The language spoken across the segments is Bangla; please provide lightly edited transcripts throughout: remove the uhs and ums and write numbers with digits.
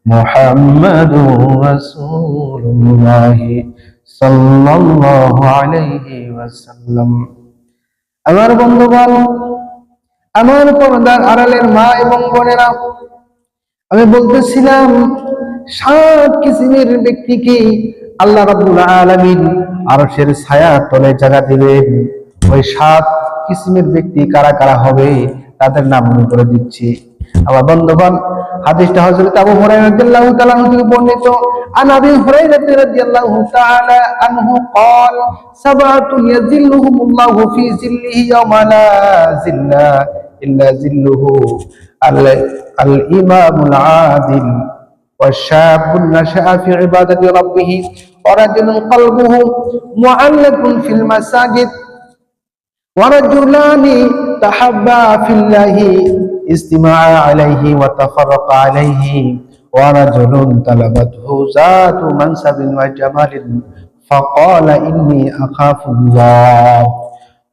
মুহাম্মাদুর রাসূলুল্লাহ সাল্লাল্লাহু আলাইহি ওয়াসাল্লাম। আমার বন্ধুগণ, আমার পর্দার আড়ালের মা এবং বোনেরা, আমি বলতেছিলাম 7 কিসিমের ব্যক্তিকে আল্লাহ রাব্বুল আলামিন আরশের ছায়া তলে জায়গা দিবেন। ওই 7 কিসিমের ব্যক্তি কারা কারা হবে তাদের নাম আমি বলে দিচ্ছি। আমার বন্ধুগণ, হাদিসটা হযরত আবু হুরায়রা রাদিয়াল্লাহু তাআলা থেকে বর্ণিত। আন আবি হুরায়রা রাদিয়াল্লাহু তাআলা আনহু قال سبعة يظلهم الله في ظله يوم لا ظل إلا ظله الإمام العادل والشاب نشأ في عبادة ربه ورجل قلبه معلق في المساجد ورجلان تحبا في الله استماعا عليه وتفرقا عليه ورجل طلبته ذات منصب وجمال فقال إني أخاف الله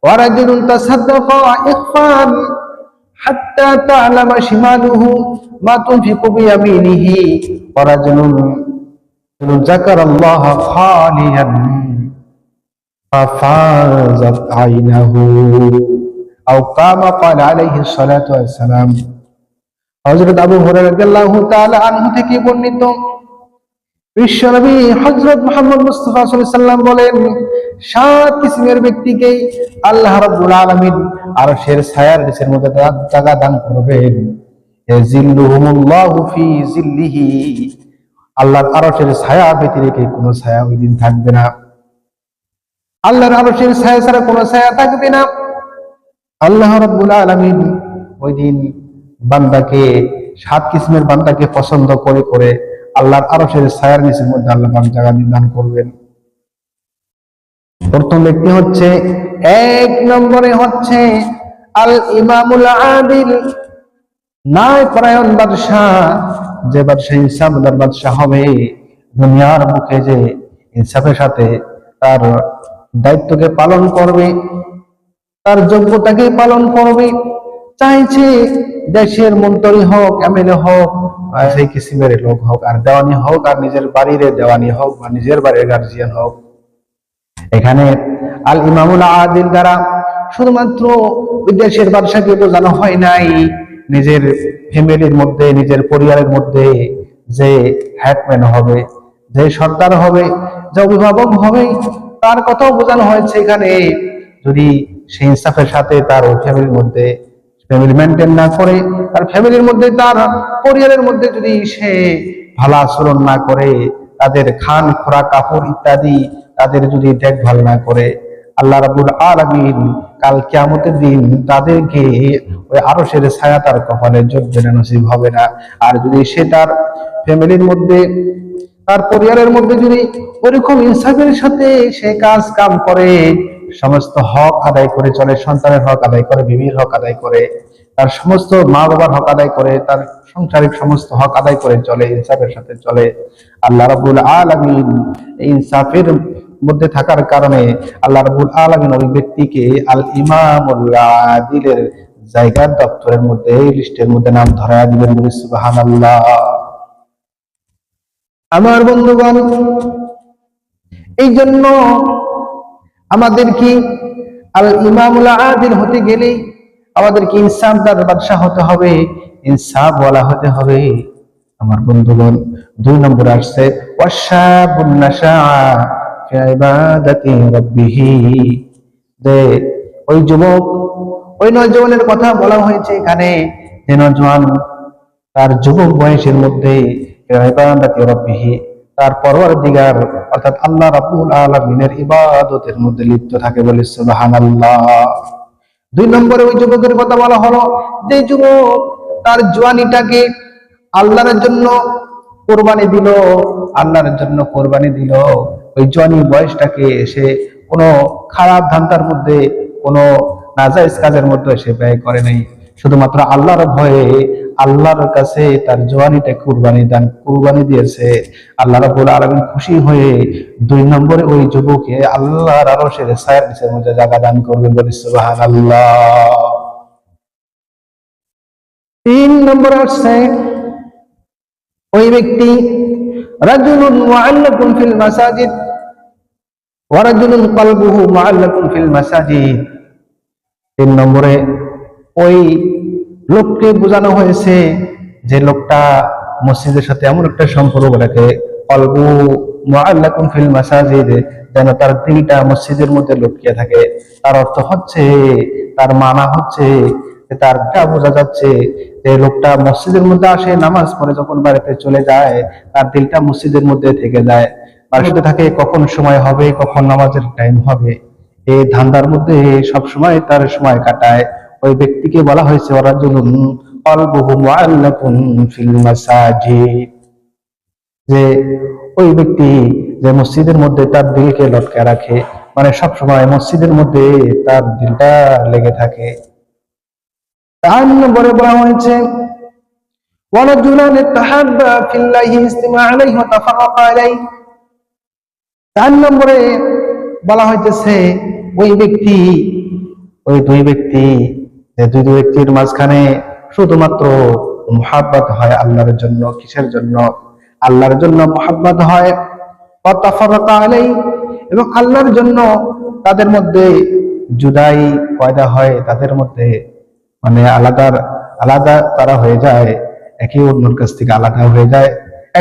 ورجل تصدق إخفاء حتى تعلم شماله ما تنفق بيمينه ورجل ذكر الله خاليا ففازت عينه أو كما قال عليه الصلاة والسلام। হযরত আবু হুরায়রা রাদিয়াল্লাহু তাআলা আনহু থেকে বর্ণিত, বিশ্বনবী হযরত মুহাম্মদ মুস্তাফা সাল্লাল্লাহু আলাইহি ওয়াসাল্লাম বলেন, 7 কিসিমের ব্যক্তিকে আল্লাহ রাব্বুল আলামিন আরশের ছায়ার নিচের মধ্যে জায়গা দান করবেন। ইয়াজিল্লুহুমুল্লাহু ফি জিল্লিহি, আল্লাহর আরশের ছায়া ব্যতিরেকে কোনো ছায়া ওই দিন থাকবে না। আল্লাহর আরশের ছায়া ছাড়া কোনো ছায়া থাকবে না। আল্লাহ রাব্বুল আলামিন ওই দিন বান্দাকে 7 কিসিমের বান্দাকে পছন্দ করে করে আল্লাহর আরশের ছায়ার নিচের মধ্যে আল্লাহ পাক জায়গা দান করবেন। প্রথম ব্যক্তি হচ্ছে, 1 নম্বরে হচ্ছে আল ইমামুল আদিল, ন্যায় পরায়ণ বাদশাহ। যে বাদশাহ ইনসাফদার বাদশাহ হবে, দুনিয়ার মুখে যে ইনসাফের সাথে তার দায়িত্বকে পালন করবে, তার যোগ্যতাকে পালন করবে। চাইছে দেশের মন্ত্রী হোক, এমএলএ হোক, সেই কিসিমের লোক হোক, আর দেওয়ানি হোক, আর নিজের বাড়ির দেওয়ানি হোক, বা নিজের বাড়ির গার্জিয়ান হোক। এখানে আল ইমামুল আদিল দ্বারা শুধুমাত্র দেশের বাদশাকে বোঝানো হয় নাই, নিজের ফ্যামিলির মধ্যে, নিজের পরিবারের মধ্যে যে হেডম্যান হবে, যে সর্দার হবে, যে অভিভাবক হবে, তার কথাও বোঝানো হয়েছে এখানে। যদি সে ইনসাফের সাথে তার ফ্যামিলির মধ্যে ফ্যামিলি মেনটেন না করে, তার ফ্যামিলির মধ্যে, তার পরিবারের মধ্যে যদি সে ভালো আচরণ না করে, তাদের খান খোরাক কাপড় ইত্যাদি তাদের যদি দেখভাল না করে, আল্লাহ রাব্বুল আলামিন কাল কিয়ামতের দিন তাদেরকে ওই আরশের ছায়া তার কপালে জড়বে না, নসিব হবে না। আর যদি সে তার ফ্যামিলির মধ্যে, তার পরিবারের মধ্যে যদি ওরকম ইনসাফের সাথে সে কাজ কাম করে, সমস্ত হক আদায় করে চলে, সন্তানের হক আদায় করে, বিবির হক আদায় করে, তার সমস্ত মা বাবার হক আদায় করে, তার সংসারিক সমস্ত হক আদায় করে চলে, ইনসাফের সাথে চলে, আল্লাহ রাব্বুল আলামিন ইনসাফের মধ্যে থাকার কারণে আল্লাহ রাব্বুল আলামিন ওই ব্যক্তিকে আল ইমামুল আদিলের জায়গার দপ্তরের মধ্যে, লিস্টের মধ্যে নাম ধরায় দিবেন। বলি সুবহানাল্লাহ। আমার বন্ধুগণ, এই জন্য আমাদের কি আল ইমামুল আদিল হতে গেলে আমাদেরকে ইনসাফদার বাদশাহ হতে হবে, ইনসাফ ওয়ালা হতে হবে। আমার বন্ধুগণ, 2 নম্বরে আসছে ওয়াশাবুন নাশাআ ফি ইবাদাতি রাব্বিহি, যে ওই যুবক, ওই নওজওয়ানের কথা বলা হয়েছে এখানে, যে নওজওয়ান তার যুবক বয়সের মধ্যে ইবাদাতি রাব্বিহি, তার পরওয়ারদিগার অর্থাৎ আল্লাহ রাব্বুল আলামিনের ইবাদতের মধ্যে লিপ্ত থাকে। বলে সুবহানাল্লাহ। 2 নম্বরে ওই যুবকের কথা বলা হলো, যে যুবক তার জওয়ানিটাকে আল্লাহর জন্য কোরবানি দিল, আল্লাহর জন্য কোরবানি দিল, ওই জওয়ানি বয়সটাকে সে কোনো খারাপ ধান্দার মধ্যে, কোনো নাজায়েজ কাজের মধ্যে সে ব্যয় করে নাই, শুধুমাত্র আল্লাহর ভয়ে আল্লাহর কাছে তার জওয়ানিটা কুরবানি দিয়েছে। আল্লাহ রাব্বুল আলামিন খুশি হয়ে 2 নম্বরে ওই যুবককে আল্লাহর আরশের ছায়ার নিচের মধ্যে জায়গা দান করবেন। বলি সুবহানাল্লাহ। 3 নম্বরে আসছে ওই ব্যক্তি রাজুলুন মুআল্লাকুন ফিল মাসাজিদ ওয়া রাজুলুন কলবুহু মুআল্লাকুন ফিল মাসাজিদ। 3 নম্বরে ওই লোককে বোঝানো হয়েছে যে লোকটা মসজিদের সাথে এমন একটা সম্পর্ক রাখে, কলবু মুআল্লাকুন ফিল মাসাজিদ, যেন তার দিলটা মসজিদের মধ্যে লটকিয়ে থাকে। তার অর্থ হচ্ছে, তার মানা হচ্ছে, তারটা বোঝা যাচ্ছে যে লোকটা মসজিদের মধ্যে আসে, নামাজ পড়ে যখন বাড়িতে চলে যায় তার দিলটা মসজিদের মধ্যে থেকে যায়, বাড়িতে থাকে কখন সময় হবে, কখন নামাজের টাইম হবে, এই ধান্দার মধ্যে সব সময় তার সময় কাটায়। ওই ব্যক্তিকে বলা হয়েছে ওয়ারাজুলুন কলবুহু মুআল্লাকুন ফিল মাসাজিদ, যে ওই ব্যক্তি যে মসজিদের মধ্যে তার দিলকে লটকে রাখে, মানে সব সময় মসজিদের মধ্যে তার দিলটা লেগে থাকে। 4 নম্বরে বলা হয়েছে ওয়ারাজুলান তাহাব্বা ফিল্লাহি ইজতামা আলাইহি ওয়া তাফাররাকা আলাইহি। 4 নম্বরে বলা হইতেছে ওই ব্যক্তি, ওই দুই ব্যক্তি, যে দুই ব্যক্তির মাঝখানে শুধুমাত্র মুহাব্বত হয় আল্লাহর জন্য। কিসের জন্য? আল্লাহর জন্য মুহাব্বত হয়। ওয়া তাফাররাকা আলাইহি, এবং আল্লাহর জন্য তাদের মধ্যে জুদাই পয়দা হয়, তাদের মধ্যে মানে আলাদা তারা হয়ে যায়, একে অন্যের কাছ থেকে আলাদা হয়ে যায়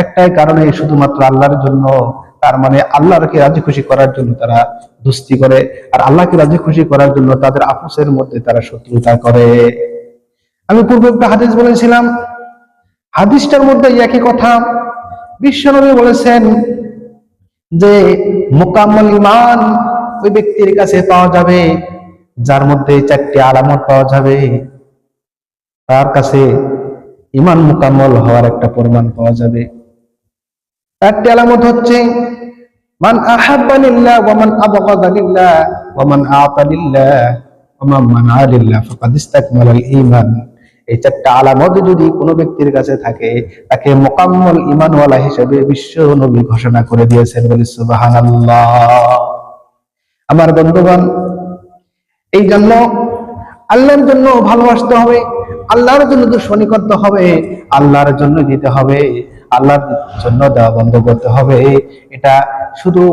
একটাই কারণে, শুধুমাত্র আল্লাহর জন্য। তার মানে আল্লাহকে রাজি খুশি করার জন্য তারা দুস্তি করে, আর আল্লাহকে রাজি খুশি করার জন্য তাদের আপসের মধ্যে তারা শত্রুতা করে। আমি পূর্বে একটা হাদিস বলেছিলাম, হাদিসটার মধ্যে একই কথা। বিশ্বনবী বলেছেন যে মুকাম্মাল ঈমান ওই ব্যক্তির কাছে পাওয়া যাবে যার মধ্যে 4টি আলামত পাওয়া যাবে, তার কাছে ঈমান মুকাম্মল হওয়ার একটা প্রমাণ পাওয়া যাবে। 4টি আলামত হচ্ছে মান আহাব্বা লিল্লাহ ওয়া মান আবগাদা লিল্লাহ ওয়া মান আতা লিল্লাহ ওয়া মান মানা লিল্লাহ ফাকাদ ইসতাকমালাল ঈমান। এই 4টা আলামত যদি কোনো ব্যক্তির কাছে থাকে, তাকে মুকাম্মল ঈমানওয়ালা হিসেবে বিশ্ব নবী ঘোষণা করে দিয়েছেন। বলি সুবহানাল্লাহ। আমার বন্ধুগণ, এই জন্য আল্লাহর জন্য ভালোবাসতে হবে, আল্লাহর জন্য দুশমনি করতে হবে, আল্লাহর জন্য দিতে হবে, আল্লাহর জন্য দেওয়া বন্ধ করতে হবে। এটা শুধু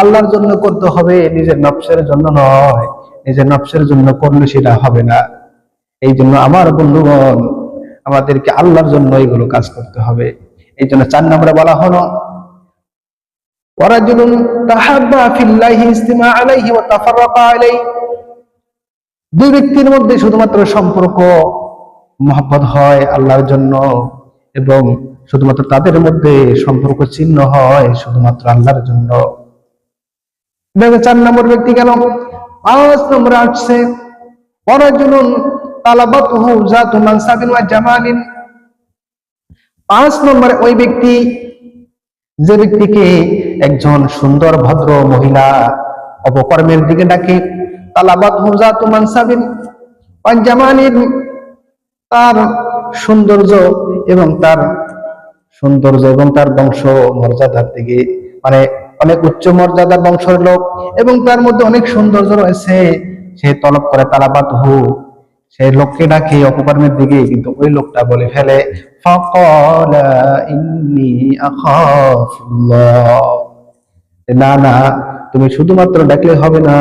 আল্লাহর জন্য করতে হবে, নিজের নফসের জন্য নয়। নিজের নফসের জন্য করলে সেটা হবে না। এই জন্য আমার বন্ধুগণ, আমাদেরকে আল্লাহর জন্য এগুলো কাজ করতে হবে। এই জন্য 4 নম্বরে বলা হলো ওয়ারাজুলুন তাহাব্বা ফিল্লাহি ইজতামা আলাইহি ওয়া তাফাররাকা আলাইহি। দুই ব্যক্তির মধ্যে শুধুমাত্র সম্পর্ক মহব্বত হয় আল্লাহর জন্য, এবং শুধুমাত্র তাদের মধ্যে সম্পর্ক চিহ্ন হয় শুধুমাত্র আল্লাহর জন্য। 4 নম্বর ব্যক্তি গেল। 5 নম্বরে আসছে ওয়ারাজুলুন তালাবাতুহু যাতু মানসাবিন ওয়া জামালিন। 5 নম্বরে ওই ব্যক্তি, যে ব্যক্তিকে একজন সুন্দর ভদ্র মহিলা অপকর্মের দিকে ডাকে, তালাবাতুহু যাতু মানসাবিন ওয়া জামালিন, তার সৌন্দর্য এবং তার বংশ মর্যাদার দিকে, মানে অনেক উচ্চ মর্যাদার বংশের লোক এবং তার মধ্যে অনেক সৌন্দর্য রয়েছে, সে তলব করে তালাবাতুহু, সেই লোককে ডাকে অপকর্মের দিকে, কিন্তু ওই লোকটা বলে ফেলে ফাকালা ইন্নী আখাফুল্লাহ, না না, তুমি শুধুমাত্র ডাকলে হবে না,